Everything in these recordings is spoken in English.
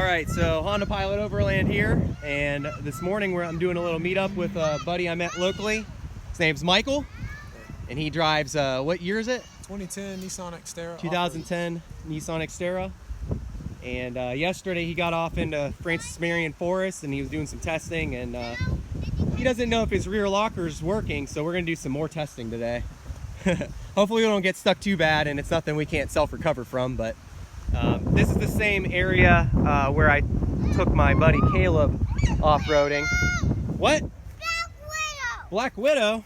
All right, so Honda Pilot Overland here, and this morning I'm doing a little meetup with a buddy I met locally. His name's Michael, and he drives, what year is it? 2010 Nissan Xterra. 2010 Nissan Xterra. And yesterday he got off into Francis Marion Forest, and he was doing some testing, and he doesn't know if his rear locker is working, so we're gonna do some more testing today. Hopefully we don't get stuck too bad, and it's nothing we can't self-recover from, but this is the same area where I took my buddy Caleb off-roading. What? Black Widow. Black Widow?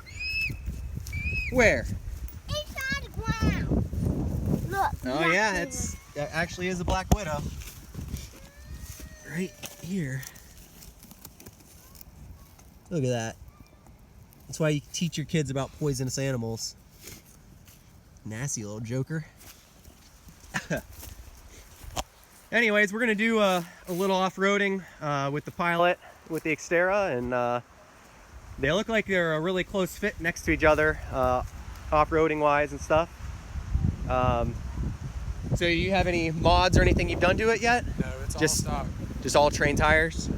Where? It's on the ground. Look. Oh yeah, it actually is a Black Widow. Right here. Look at that. That's why you teach your kids about poisonous animals. Nasty little joker. Anyways, we're gonna do a little off-roading with the Pilot, with the Xterra, and they look like they're a really close fit next to each other, off-roading wise and stuff. So you have any mods or anything you've done to it yet? No, it's all stock. Just all train tires?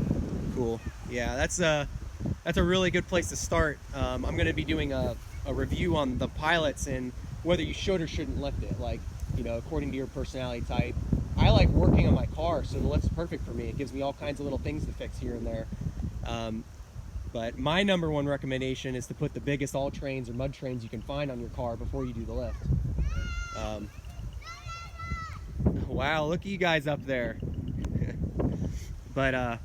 Cool. Yeah, that's a really good place to start. I'm gonna be doing a review on the Pilots and whether you should or shouldn't lift it, like, you know, according to your personality type. I like working on my car, so the lift's perfect for me. It gives me all kinds of little things to fix here and there. But my number one recommendation is to put the biggest all trains or mud trains you can find on your car before you do the lift. Wow, look at you guys up there. But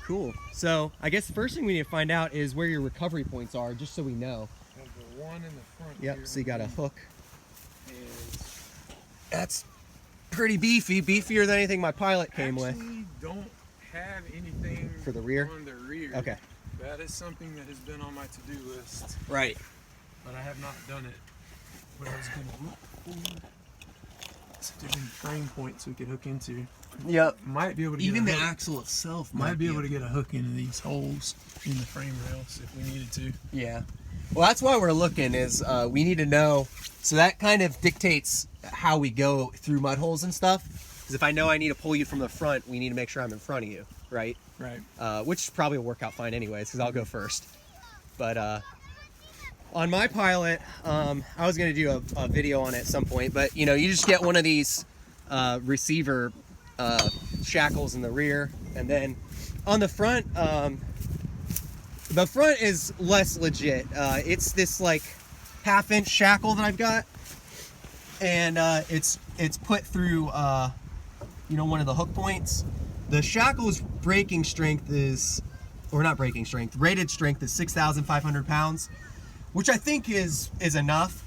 cool. So I guess the first thing we need to find out is where your recovery points are, just so we know. The one in the front. Yep, here, so you got a hook. is That's pretty beefy, beefier than anything my Pilot came with. actually don't have anything For the rear? on the rear. Okay. That is something that has been on my to-do list, Right. but I have not done it. But I was gonna look for different frame points we could hook into. Yep. Might be able to Even the get a hook. axle itself Might be able to get a hook into these holes in the frame rails if we needed to. Yeah. Well, that's why we're looking, is we need to know, so that kind of dictates how we go through mud holes and stuff. Because if I know I need to pull you from the front, we need to make sure I'm in front of you, right? Right. Which probably will work out fine anyways, because I'll go first. But on my Pilot, I was going to do a video on it at some point, but you know, you just get one of these receiver shackles in the rear, and then on the front is less legit. It's this like half-inch shackle that I've got, and it's put through you know, one of the hook points. The shackle's braking strength is, or not braking strength, rated strength is 6,500 pounds, which I think is enough,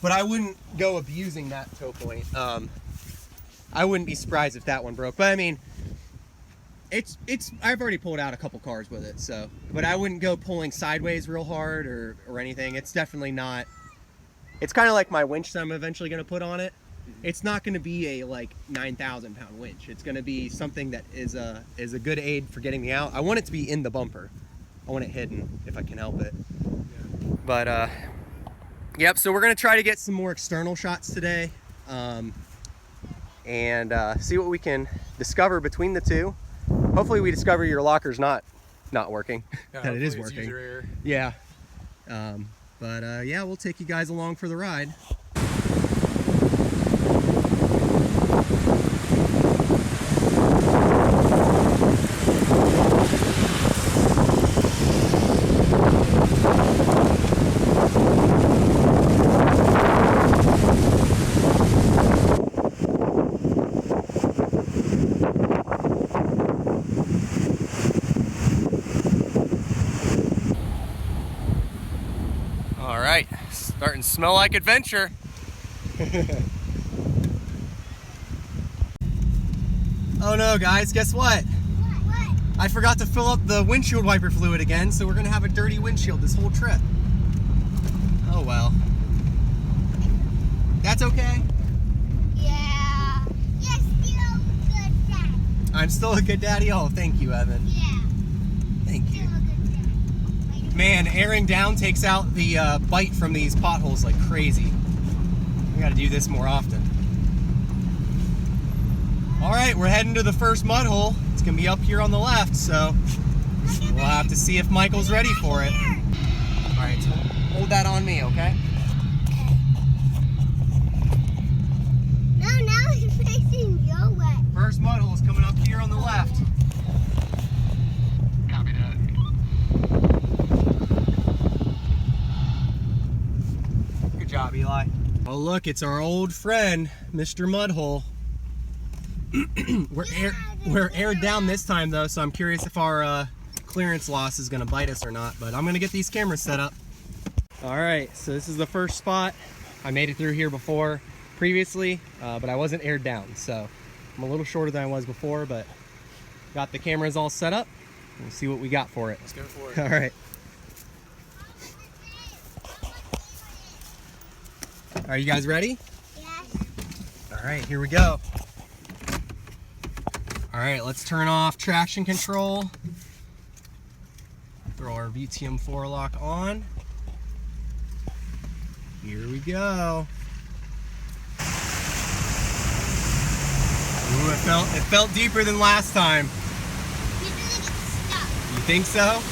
but I wouldn't go abusing that tow point. I wouldn't be surprised if that one broke, but I mean, I've already pulled out a couple cars with it, so, but I wouldn't go pulling sideways real hard or anything. It's definitely not, it's kind of like my winch that I'm eventually going to put on it. It's not going to be a like 9,000 pound winch. It's going to be something that is a good aid for getting me out. I want it to be in the bumper. I want it hidden if I can help it. Yeah. But yep, so we're going to try to get some more external shots today, and see what we can discover between the two. Hopefully we discover your locker's not working, Yeah, that it is it's working. user error. Yeah. But yeah, we'll take you guys along for the ride. All right, starting to smell like adventure. Oh no, guys, guess what? What? I forgot to fill up the windshield wiper fluid again, so we're gonna have a dirty windshield this whole trip. Oh well. That's okay. Yeah. You're still a good dad. I'm still a good daddy. Oh, thank you, Evan. Yeah. Thank you. Still a good dad. Man, airing down takes out the bite from these potholes like crazy. We gotta do this more often. All right, we're heading to the first mud hole. It's gonna be up here on the left, so we'll have to see if Michael's ready for it. All right, so hold that on me, okay? No, now he's facing your way. First mud hole is coming up here on the left. Copy that. Good job, Eli. Oh look, it's our old friend, Mr. Mudhole. We're aired down this time though, so I'm curious if our clearance loss is gonna bite us or not, but I'm gonna get these cameras set up. All right, so this is the first spot. I made it through here before previously, but I wasn't aired down, so I'm a little shorter than I was before, but got the cameras all set up. We'll see what we got for it. Let's go for it. All right. Are you guys ready? Yes. All right, here we go. All right, let's turn off traction control. Throw our VTM 4 lock on. Here we go. Ooh, it felt deeper than last time. You're gonna get stuck. You think so?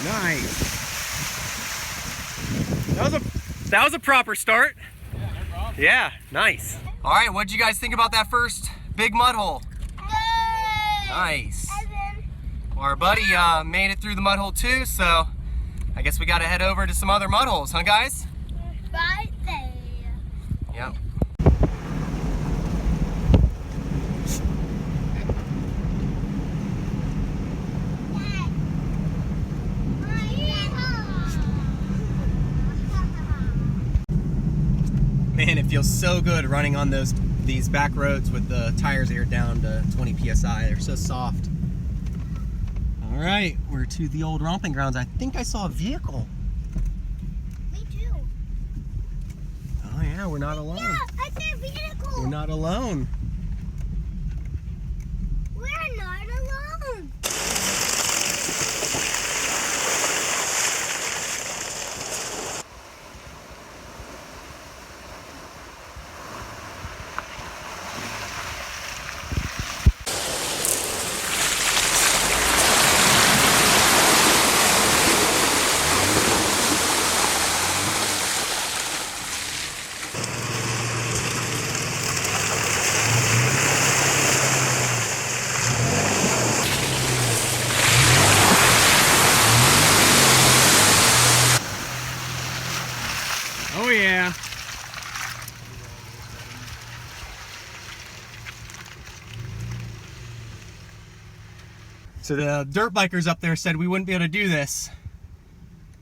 Nice. That was a proper start. Yeah, no problem. Yeah, nice. All right, what'd you guys think about that first big mud hole? Yay! Nice. Evan. Well, our buddy made it through the mud hole too, so I guess we got to head over to some other mud holes, huh, guys? Right there. Yep. Man, it feels so good running on these back roads with the tires aired down to 20 psi. They're so soft. All right, we're to the old romping grounds. I think I saw a vehicle. Me too. Oh yeah, we're not alone. Yeah, I see a vehicle. We're not alone. We're not alone. Oh yeah. So the dirt bikers up there said we wouldn't be able to do this.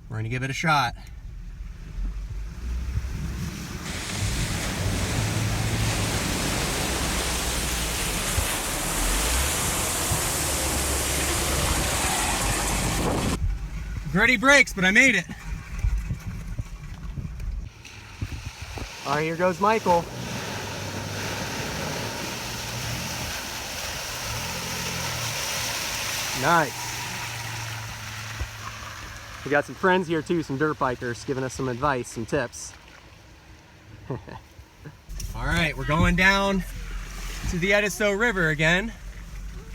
We're gonna give it a shot. Gritty brakes, but I made it. All right, here goes Michael. Nice. We got some friends here too, some dirt bikers, giving us some advice, some tips. All right, we're going down to the Edisto River again.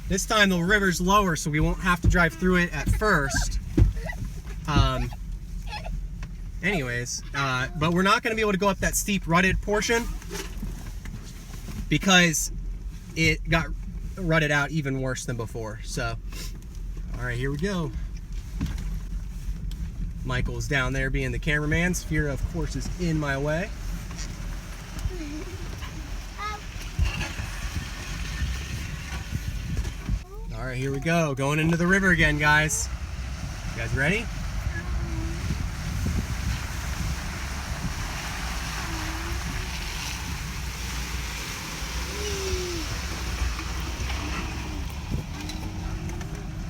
This time the river's lower, so we won't have to drive through it at first. But we're not going to be able to go up that steep rutted portion because it got rutted out even worse than before. So, all right, here we go. Michael's down there being the cameraman. Sphere, of course, is in my way. All right, here we go. Going into the river again, guys. You guys ready?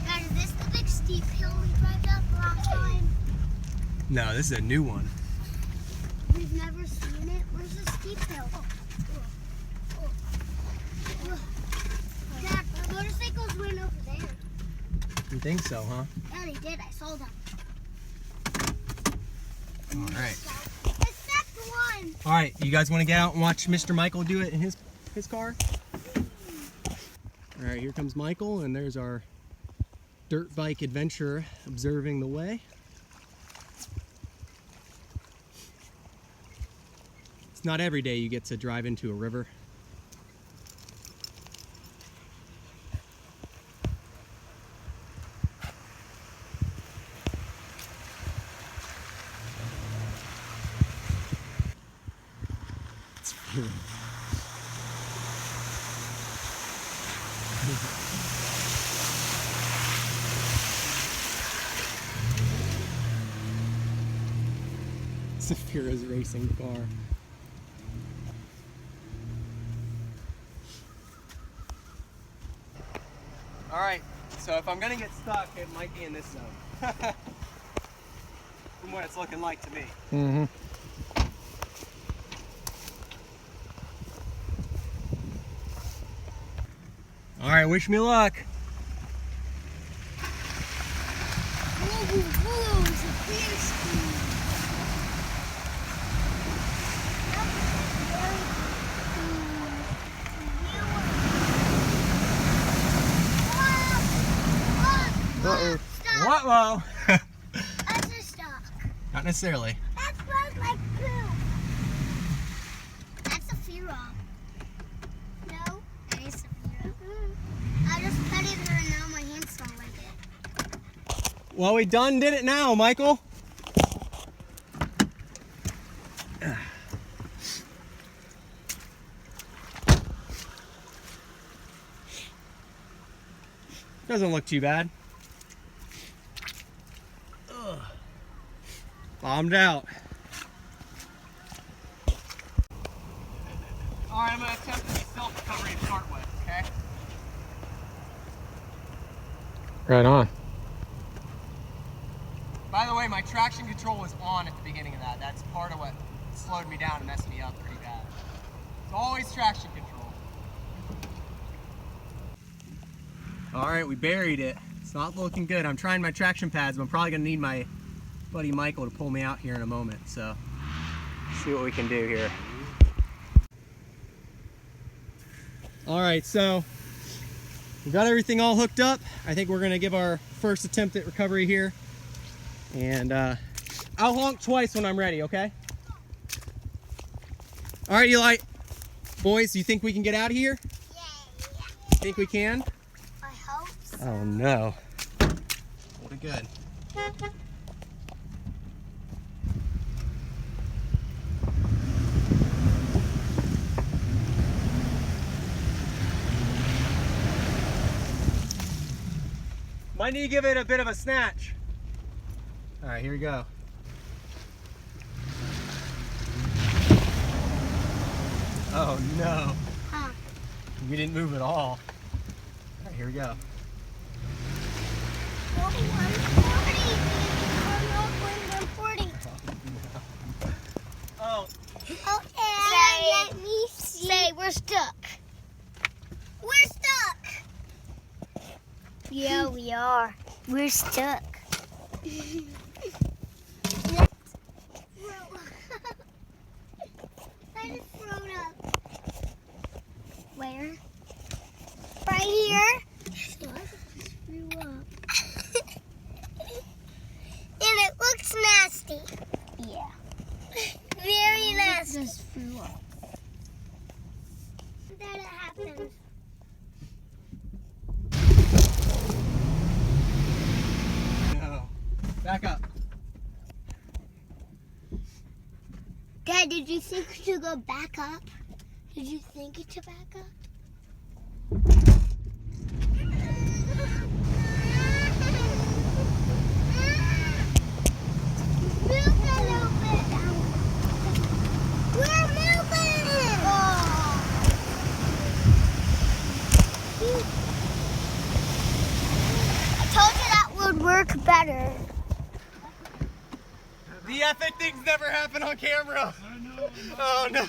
Guys, is this the big steep hill we drove up last time? No, this is a new one. We've never seen it Where's the steep hill? Dad, the motorcycles went over there. You think so, huh? Yeah, they did. I saw them. All right. It's that one. All right, you guys want to get out and watch Mr. Michael do it in his car? All right, here comes Michael, and there's our dirt bike adventurer observing the way. It's not every day you get to drive into a river. Saphira's racing car. All right, so if I'm gonna get stuck, it might be in this zone. From what it's looking like to me. Mm-hmm. All right, wish me luck. Whoa, whoa, it's a Firestone. Uh-oh. Whoa! That's a stock. Not necessarily. That smells like poo. That's a Fira. No, that is a Fira. I just petted her and now my hands don't like it. Well, we done did it now, Michael. Doesn't look too bad. Ugh. Bombed out. All right, I'm gonna attempt this self-recovery to start with, okay? Right on. By the way, my traction control was on at the beginning of that. That's part of what slowed me down and messed me up pretty bad. It's always traction control. All right, we buried it. It's not looking good. I'm trying my traction pads, but I'm probably gonna need my buddy Michael to pull me out here in a moment. So, see what we can do here. All right, so we got everything all hooked up. I think we're gonna give our first attempt at recovery here. And I'll honk twice when I'm ready, okay? All right, Eli. Boys, do you think we can get out of here? Yeah. Think we can? I hope so. Oh no. We're good. Might need to give it a bit of a snatch. All right, here we go. Oh no. Huh. We didn't move at all. All right, here we go. Oh, 140. Oh. Okay, let me see. Say, we're stuck. We're stuck. Yeah, we are. We're stuck. I just thrown up. Where? Right here. Threw up. And it looks nasty. Yeah. Very nasty. Just threw up. That happens. No. Back up. Dad, did you think to go back up? Did you think it to back up? Move a little bit. We're moving! Oh. I told you that would work better. The epic things never happen on camera. I know. Oh no.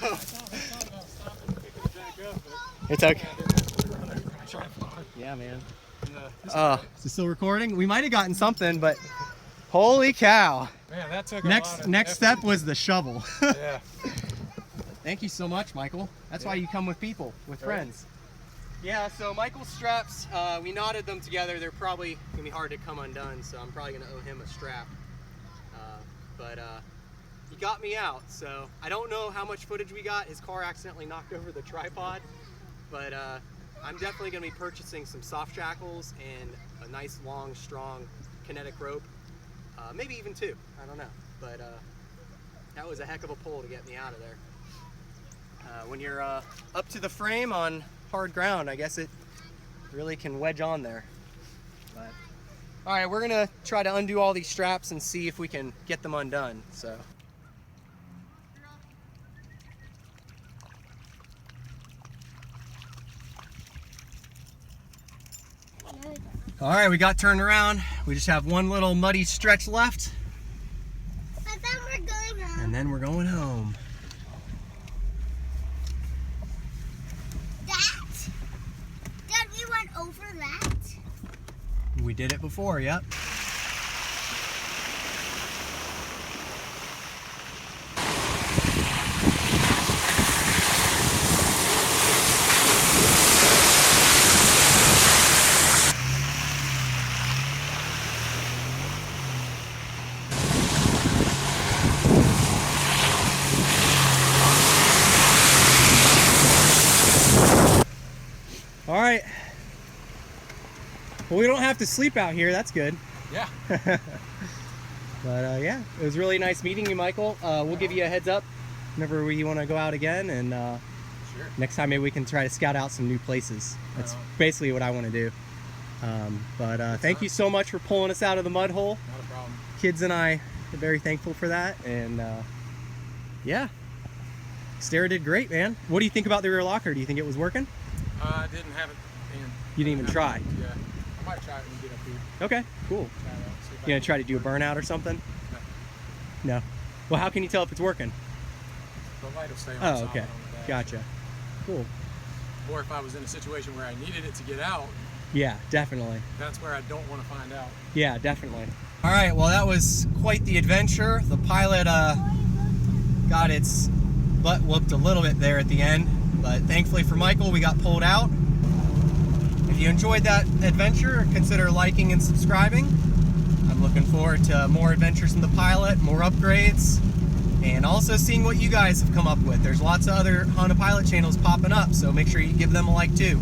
It's okay. Yeah, man. Is it still recording? We might have gotten something, but holy cow. Man, that took Next step was the shovel. Yeah. Thank you so much, Michael. That's why you come with people, with friends. Yeah, so Michael's straps, we knotted them together. They're probably gonna be hard to come undone, so I'm probably gonna owe him a strap. But he got me out, so I don't know how much footage we got. His car accidentally knocked over the tripod, but I'm definitely gonna be purchasing some soft shackles and a nice, long, strong kinetic rope. Maybe even 2, I don't know. But that was a heck of a pull to get me out of there. When you're up to the frame on hard ground, I guess it really can wedge on there. But, all right, we're gonna try to undo all these straps and see if we can get them undone. So. All right, we got turned around. We just have one little muddy stretch left. But then we're going home. And then we're going home. Dad, we went over that. We did it before, yep. All right. Well, we don't have to sleep out here. That's good. Yeah. But yeah, it was really nice meeting you, Michael. We'll give you a heads up whenever we want to go out again, and Sure. next time maybe we can try to scout out some new places. That's basically what I want to do. But thank you so much for pulling us out of the mud hole. Not a problem. Kids and I are very thankful for that, and yeah, Xterra did great, man. What do you think about the rear locker? Do you think it was working? I didn't have it in. You didn't even try? Yeah. I might try it when we get up here. Okay, cool. Try it out, see if I You gonna can- try to do a burnout or something? No. No. Well, how can you tell if it's working? The light will stay on. Oh, solid okay. on the dash. Gotcha. Cool. Or if I was in a situation where I needed it to get out, Yeah, definitely. that's where I don't want to find out. Yeah, definitely. All right, well, that was quite the adventure. The pilot got its butt whooped a little bit there at the end, but thankfully for Michael, we got pulled out. If you enjoyed that adventure, consider liking and subscribing. I'm looking forward to more adventures in the pilot, more upgrades, and also seeing what you guys have come up with. There's lots of other Honda Pilot channels popping up, so make sure you give them a like too.